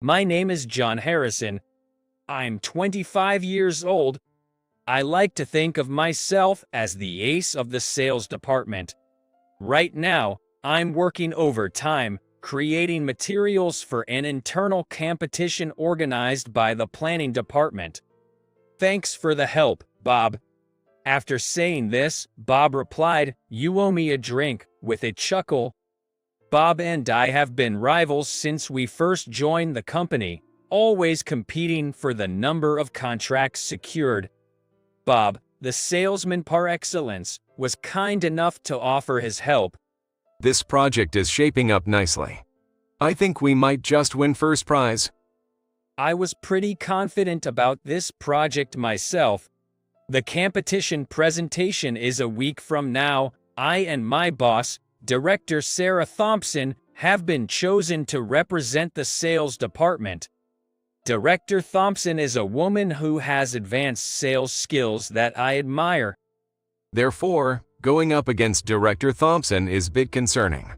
My name is John Harrison. I'm 25 years old. I like to think of myself as the ace of the sales department. Right now, I'm working overtime, creating materials for an internal competition organized by the planning department. Thanks for the help, Bob. After saying this, Bob replied, "You owe me a drink," with a chuckle. Bob and I have been rivals since we first joined the company, always competing for the number of contracts secured. Bob, the salesman par excellence, was kind enough to offer his help. This project is shaping up nicely. I think we might just win first prize. I was pretty confident about this project myself. The competition presentation is a week from now. I and my boss, Director Sarah Thompson, have been chosen to represent the sales department. Director Thompson is a woman who has advanced sales skills that I admire. Therefore, going up against Director Thompson is a bit concerning.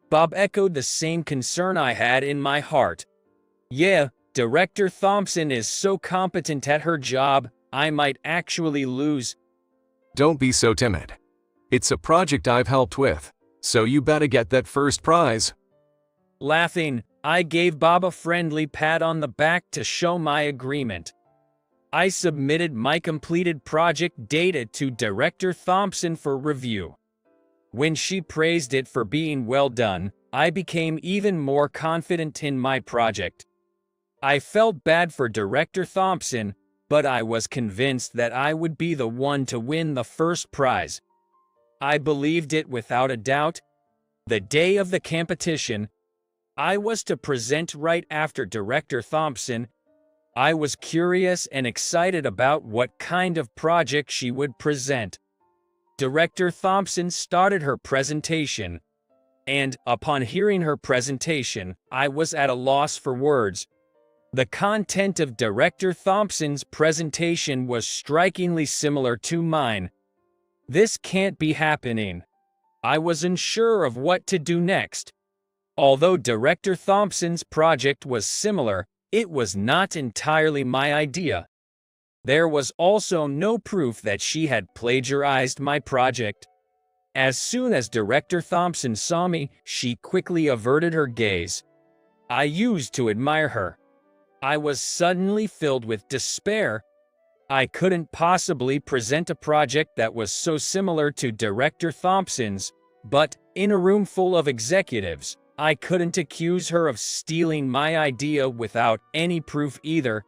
Bob echoed the same concern I had in my heart. Yeah, Director Thompson is so competent at her job, I might actually lose. Don't be so timid. It's a project I've helped with, so you better get that first prize. Laughing, I gave Bob a friendly pat on the back to show my agreement. I submitted my completed project data to Director Thompson for review. When she praised it for being well done, I became even more confident in my project. I felt bad for Director Thompson, but I was convinced that I would be the one to win the first prize. I believed it without a doubt. The day of the competition, I was to present right after Director Thompson. I was curious and excited about what kind of project she would present. Director Thompson started her presentation, and upon hearing her presentation, I was at a loss for words. The content of Director Thompson's presentation was strikingly similar to mine. This can't be happening. I was unsure of what to do next. Although Director Thompson's project was similar, it was not entirely my idea. There was also no proof that she had plagiarized my project. As soon as Director Thompson saw me, she quickly averted her gaze. I used to admire her. I was suddenly filled with despair. I couldn't possibly present a project that was so similar to Director Thompson's, but, in a room full of executives, I couldn't accuse her of stealing my idea without any proof either.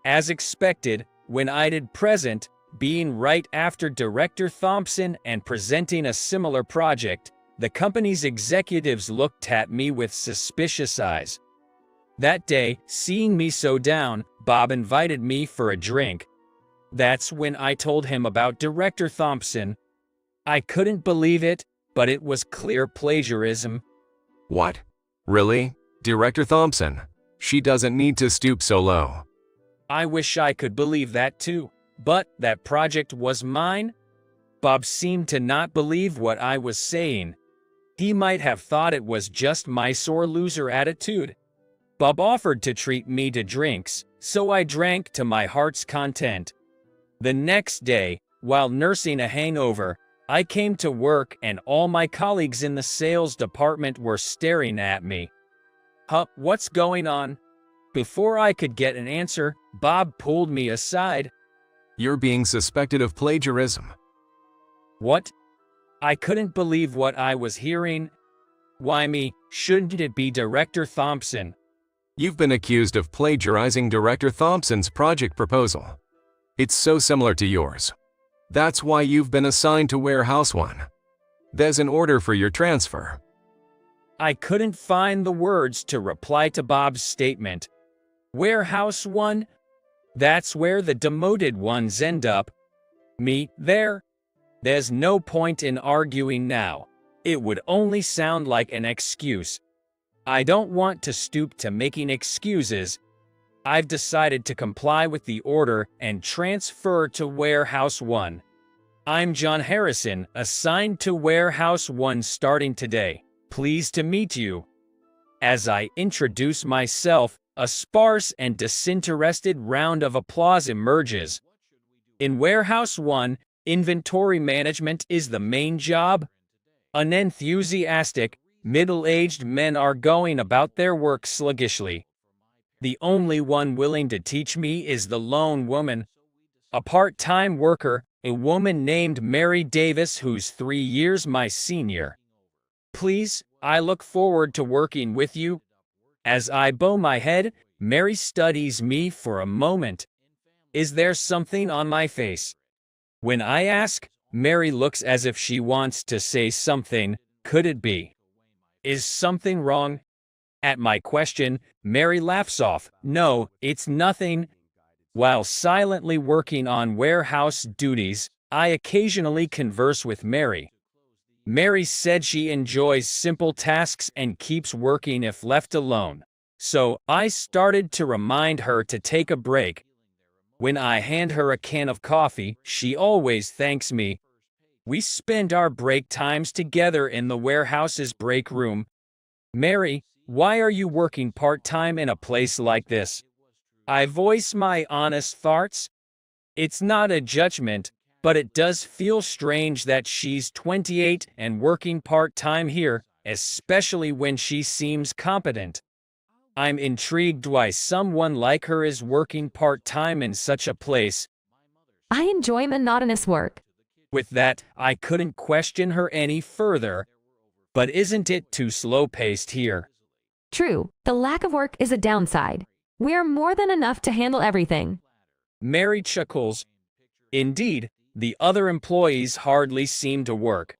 As expected, when I did present, being right after Director Thompson and presenting a similar project, the company's executives looked at me with suspicious eyes. That day, seeing me so down, Bob invited me for a drink. That's when I told him about Director Thompson. I couldn't believe it, but it was clear plagiarism. What? Really? Director Thompson? She doesn't need to stoop so low. I wish I could believe that too, but that project was mine? Bob seemed to not believe what I was saying. He might have thought it was just my sore loser attitude. Bob offered to treat me to drinks, so I drank to my heart's content. The next day, while nursing a hangover, I came to work and all my colleagues in the sales department were staring at me. Huh, what's going on? Before I could get an answer, Bob pulled me aside. You're being suspected of plagiarism. What? I couldn't believe what I was hearing. Why me? Shouldn't it be Director Thompson? You've been accused of plagiarizing Director Thompson's project proposal. It's so similar to yours. That's why you've been assigned to Warehouse 1. There's an order for your transfer. I couldn't find the words to reply to Bob's statement. Warehouse 1? That's where the demoted ones end up. Me, there? There's no point in arguing now. It would only sound like an excuse. I don't want to stoop to making excuses. I've decided to comply with the order and transfer to Warehouse 1. I'm John Harrison, assigned to Warehouse 1 starting today. Pleased to meet you. As I introduce myself, a sparse and disinterested round of applause emerges. In Warehouse 1, inventory management is the main job. Unenthusiastic, middle-aged men are going about their work sluggishly. The only one willing to teach me is the lone woman, a part-time worker, a woman named Mary Davis who's 3 years my senior. Please, I look forward to working with you. As I bow my head, Mary studies me for a moment. Is there something on my face? When I ask, Mary looks as if she wants to say something. Could it be? Is something wrong? At my question, Mary laughs off. No, it's nothing. While silently working on warehouse duties, I occasionally converse with Mary. Mary said she enjoys simple tasks and keeps working if left alone. So, I started to remind her to take a break. When I hand her a can of coffee, she always thanks me. We spend our break times together in the warehouse's break room. Mary, why are you working part-time in a place like this? I voice my honest thoughts. It's not a judgment, but it does feel strange that she's 28 and working part-time here, especially when she seems competent. I'm intrigued why someone like her is working part-time in such a place. I enjoy monotonous work. With that, I couldn't question her any further. But isn't it too slow-paced here? True, the lack of work is a downside. We're more than enough to handle everything. Mary chuckles. Indeed, the other employees hardly seem to work.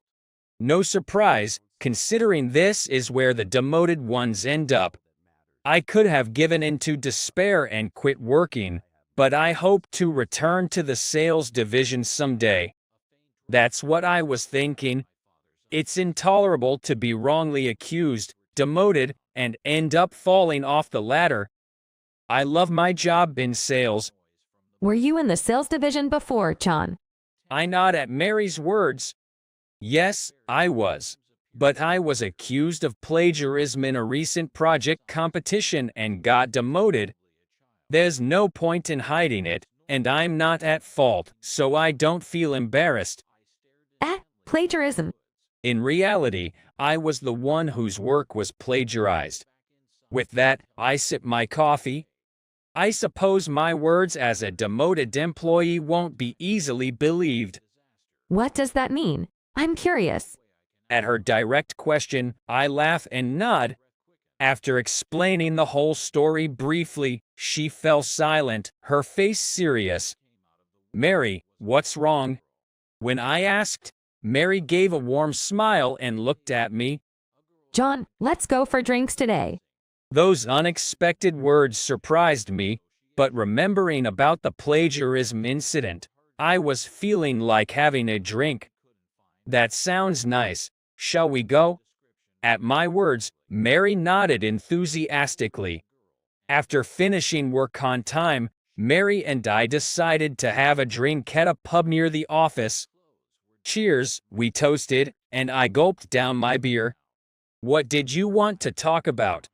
No surprise, considering this is where the demoted ones end up. I could have given in to despair and quit working, but I hope to return to the sales division someday. That's what I was thinking. It's intolerable to be wrongly accused, demoted, and end up falling off the ladder. I love my job in sales. Were you in the sales division before, John? I nod at Mary's words. Yes, I was. But I was accused of plagiarism in a recent project competition and got demoted. There's no point in hiding it, and I'm not at fault, so I don't feel embarrassed. Plagiarism. In reality, I was the one whose work was plagiarized. With that, I sip my coffee. I suppose my words as a demoted employee won't be easily believed. What does that mean? I'm curious. At her direct question, I laugh and nod. After explaining the whole story briefly, she fell silent, her face serious. Mary, what's wrong? When I asked, Mary gave a warm smile and looked at me. John, let's go for drinks today. Those unexpected words surprised me, but remembering about the plagiarism incident, I was feeling like having a drink. That sounds nice. Shall we go? At my words, Mary nodded enthusiastically. After finishing work on time, Mary and I decided to have a drink at a pub near the office. Cheers, we toasted, and I gulped down my beer. What did you want to talk about?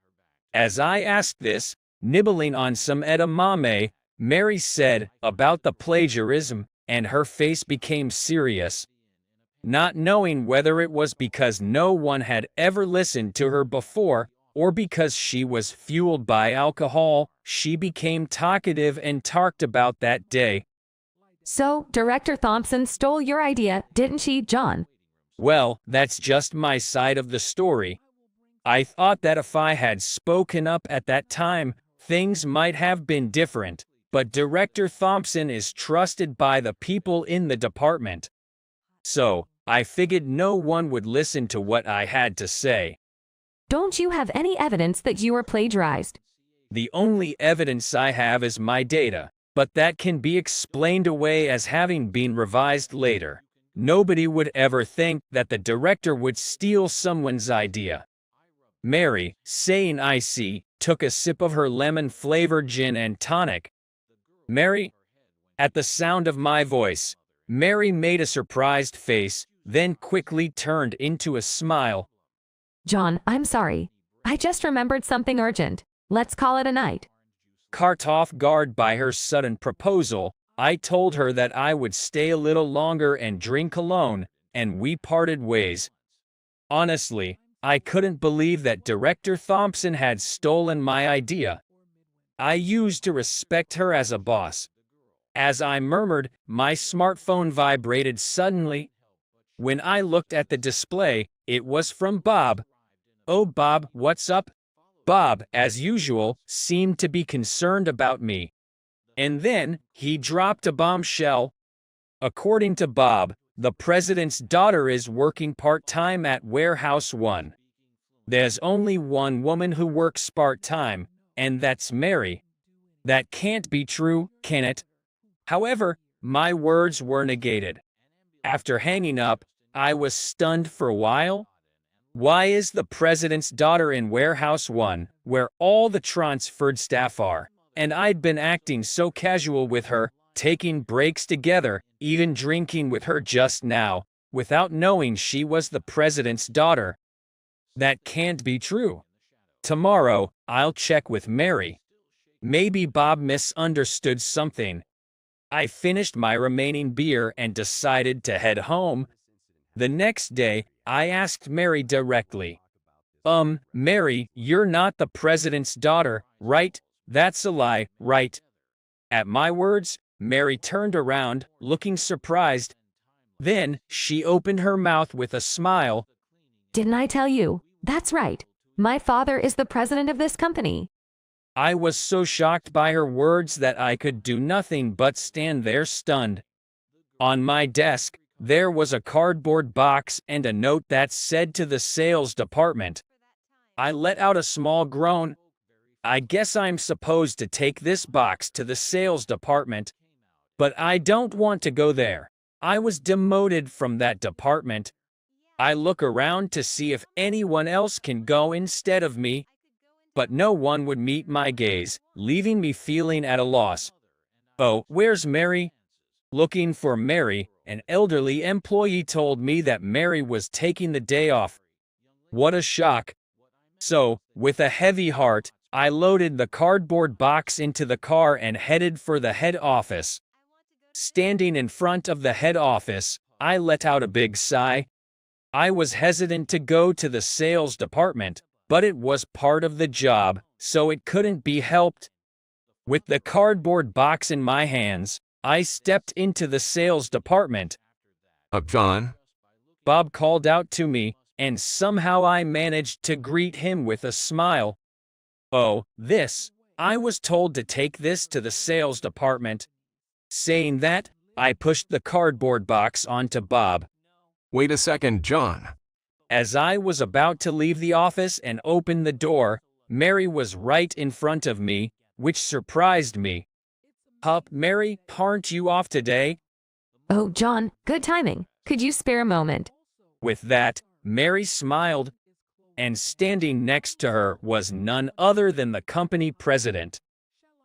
As I asked this, nibbling on some edamame, Mary said, about the plagiarism, and her face became serious. Not knowing whether it was because no one had ever listened to her before, or because she was fueled by alcohol, she became talkative and talked about that day. So, Director Thompson stole your idea, didn't she, John? Well, that's just my side of the story. I thought that if I had spoken up at that time, things might have been different, but Director Thompson is trusted by the people in the department. So, I figured no one would listen to what I had to say. Don't you have any evidence that you were plagiarized? The only evidence I have is my data, but that can be explained away as having been revised later. Nobody would ever think that the director would steal someone's idea. Mary, saying I see, took a sip of her lemon-flavored gin and tonic. Mary? At the sound of my voice, Mary made a surprised face, then quickly turned into a smile. John, I'm sorry. I just remembered something urgent. Let's call it a night. Caught off guard by her sudden proposal, I told her that I would stay a little longer and drink alone, and we parted ways. Honestly, I couldn't believe that Director Thompson had stolen my idea. I used to respect her as a boss. As I murmured, my smartphone vibrated suddenly. When I looked at the display, it was from Bob. "Oh Bob, what's up?" Bob, as usual, seemed to be concerned about me. And then, he dropped a bombshell. According to Bob, the president's daughter is working part-time at Warehouse 1. There's only one woman who works part-time, and that's Mary. That can't be true, can it? However, my words were negated. After hanging up, I was stunned for a while. Why is the president's daughter in Warehouse 1, where all the transferred staff are? And I'd been acting so casual with her, taking breaks together, even drinking with her just now, without knowing she was the president's daughter. That can't be true. Tomorrow, I'll check with Mary. Maybe Bob misunderstood something. I finished my remaining beer and decided to head home. The next day, I asked Mary directly. Mary, you're not the president's daughter, right? That's a lie, right?" At my words, Mary turned around, looking surprised. Then, she opened her mouth with a smile. Didn't I tell you? That's right. My father is the president of this company. I was so shocked by her words that I could do nothing but stand there stunned. On my desk, there was a cardboard box and a note that said to the sales department. I let out a small groan. I guess I'm supposed to take this box to the sales department. But I don't want to go there. I was demoted from that department. I look around to see if anyone else can go instead of me. But no one would meet my gaze, leaving me feeling at a loss. "Oh, where's Mary?" Looking for Mary, an elderly employee told me that Mary was taking the day off. What a shock. So, with a heavy heart, I loaded the cardboard box into the car and headed for the head office. Standing in front of the head office, I let out a big sigh. I was hesitant to go to the sales department, but it was part of the job, so it couldn't be helped. With the cardboard box in my hands, I stepped into the sales department. Up, John? Bob called out to me, and somehow I managed to greet him with a smile. "Oh, I was told to take this to the sales department." Saying that, I pushed the cardboard box onto Bob. Wait a second, John. As I was about to leave the office and open the door, Mary was right in front of me, which surprised me. "Hup, Mary, aren't you off today?" Oh, John, good timing. Could you spare a moment? With that, Mary smiled, and standing next to her was none other than the company president.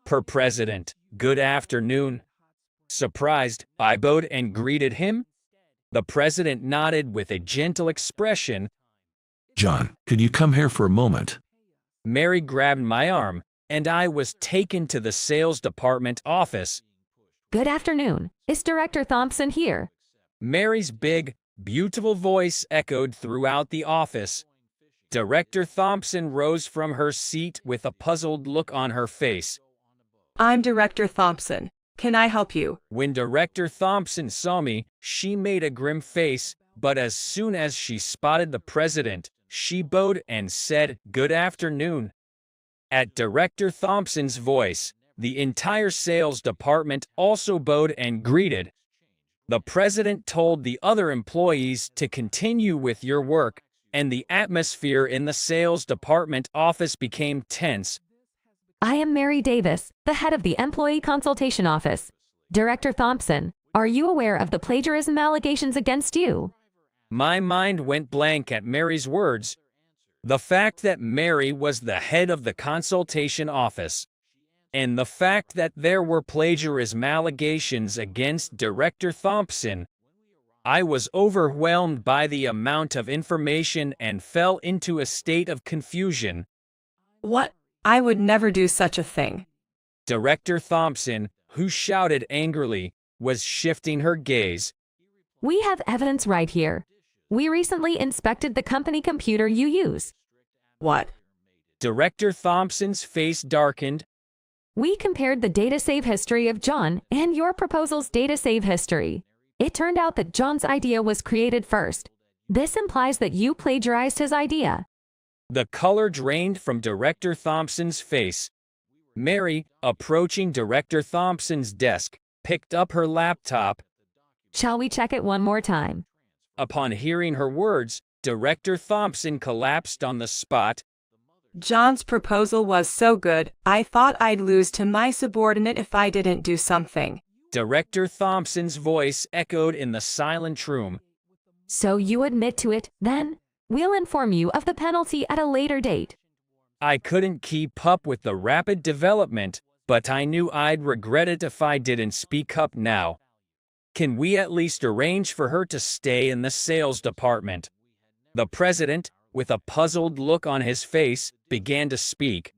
"Per president, good afternoon." Surprised, I bowed and greeted him. The president nodded with a gentle expression. "John, could you come here for a moment?" Mary grabbed my arm, and I was taken to the sales department office. Good afternoon. Is Director Thompson here? Mary's big, beautiful voice echoed throughout the office. Director Thompson rose from her seat with a puzzled look on her face. "I'm Director Thompson. Can I help you?" When Director Thompson saw me, she made a grim face, but as soon as she spotted the president, she bowed and said, "Good afternoon." At Director Thompson's voice, the entire sales department also bowed and greeted. The president told the other employees to continue with your work, and the atmosphere in the sales department office became tense. I am Mary Davis, the head of the Employee Consultation Office. Director Thompson, are you aware of the plagiarism allegations against you? My mind went blank at Mary's words. The fact that Mary was the head of the consultation office, and the fact that there were plagiarism allegations against Director Thompson. I was overwhelmed by the amount of information and fell into a state of confusion. What? I would never do such a thing. Director Thompson, who shouted angrily, was shifting her gaze. We have evidence right here. We recently inspected the company computer you use. What? Director Thompson's face darkened. We compared the data save history of John and your proposal's data save history. It turned out that John's idea was created first. This implies that you plagiarized his idea. The color drained from Director Thompson's face. Mary, approaching Director Thompson's desk, picked up her laptop. Shall we check it one more time? Upon hearing her words, Director Thompson collapsed on the spot. John's proposal was so good, I thought I'd lose to my subordinate if I didn't do something. Director Thompson's voice echoed in the silent room. So you admit to it, then? We'll inform you of the penalty at a later date. I couldn't keep up with the rapid development, but I knew I'd regret it if I didn't speak up now. Can we at least arrange for her to stay in the sales department? The president, with a puzzled look on his face, began to speak.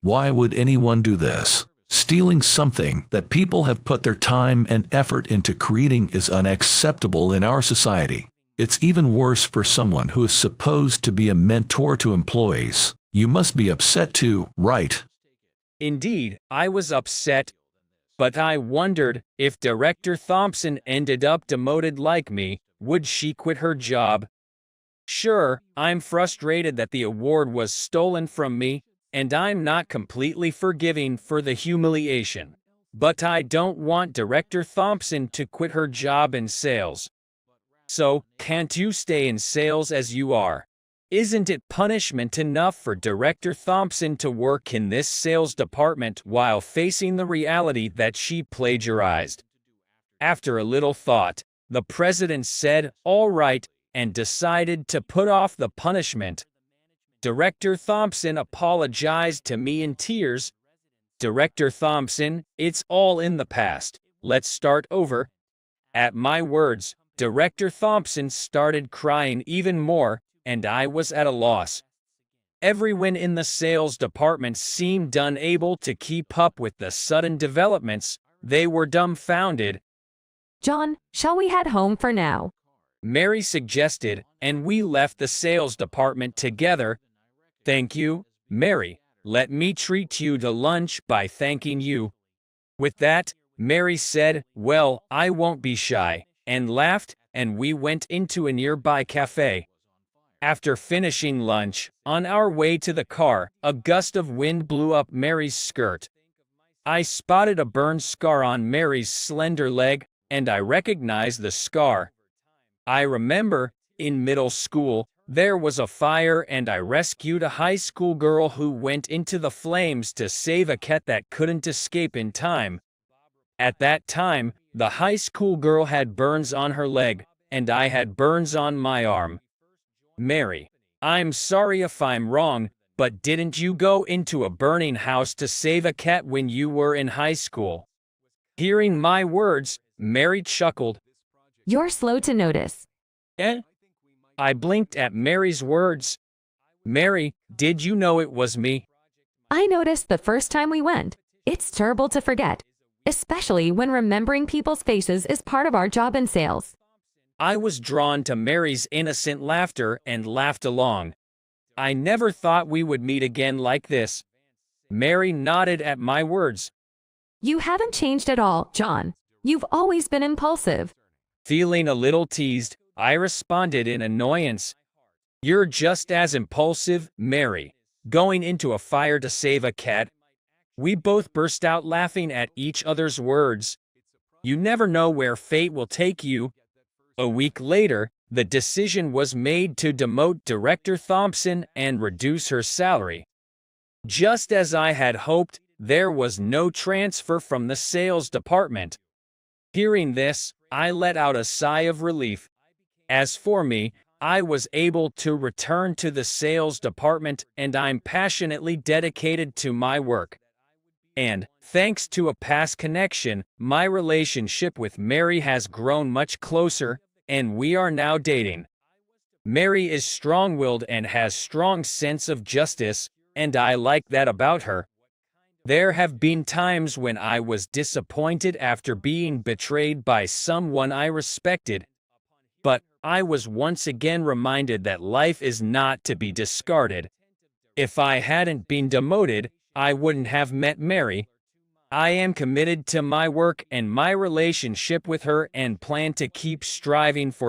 Why would anyone do this? Stealing something that people have put their time and effort into creating is unacceptable in our society. It's even worse for someone who is supposed to be a mentor to employees. You must be upset too, right? Indeed, I was upset, but I wondered if Director Thompson ended up demoted like me, would she quit her job? Sure, I'm frustrated that the award was stolen from me, and I'm not completely forgiving for the humiliation. But I don't want Director Thompson to quit her job in sales. So, can't you stay in sales as you are? Isn't it punishment enough for Director Thompson to work in this sales department while facing the reality that she plagiarized? After a little thought, the president said, "All right," and decided to put off the punishment. Director Thompson apologized to me in tears. Director Thompson, it's all in the past. Let's start over. At my words, Director Thompson started crying even more, and I was at a loss. Everyone in the sales department seemed unable to keep up with the sudden developments. They were dumbfounded. John, shall we head home for now? Mary suggested, and we left the sales department together. Thank you, Mary. Let me treat you to lunch by thanking you. With that, Mary said, "Well, I won't be shy," and laughed, and we went into a nearby cafe. After finishing lunch, on our way to the car, a gust of wind blew up Mary's skirt. I spotted a burn scar on Mary's slender leg, and I recognized the scar. I remember, in middle school, there was a fire and I rescued a high school girl who went into the flames to save a cat that couldn't escape in time. At that time, the high school girl had burns on her leg, and I had burns on my arm. Mary, I'm sorry if I'm wrong, but didn't you go into a burning house to save a cat when you were in high school? Hearing my words, Mary chuckled. You're slow to notice. Eh? I blinked at Mary's words. Mary, did you know it was me? I noticed the first time we went. It's terrible to forget, especially when remembering people's faces is part of our job in sales. I was drawn to Mary's innocent laughter and laughed along. I never thought we would meet again like this. Mary nodded at my words. You haven't changed at all, John. You've always been impulsive. Feeling a little teased, I responded in annoyance. You're just as impulsive, Mary. Going into a fire to save a cat. We both burst out laughing at each other's words. You never know where fate will take you. A week later, the decision was made to demote Director Thompson and reduce her salary. Just as I had hoped, there was no transfer from the sales department. Hearing this, I let out a sigh of relief. As for me, I was able to return to the sales department and I'm passionately dedicated to my work. And, thanks to a past connection, my relationship with Mary has grown much closer. and we are now dating. Mary is strong-willed and has strong sense of justice, and I like that about her. There have been times when I was disappointed after being betrayed by someone I respected, but I was once again reminded that life is not to be discarded. If I hadn't been demoted, I wouldn't have met Mary. I am committed to my work and my relationship with her and plan to keep striving for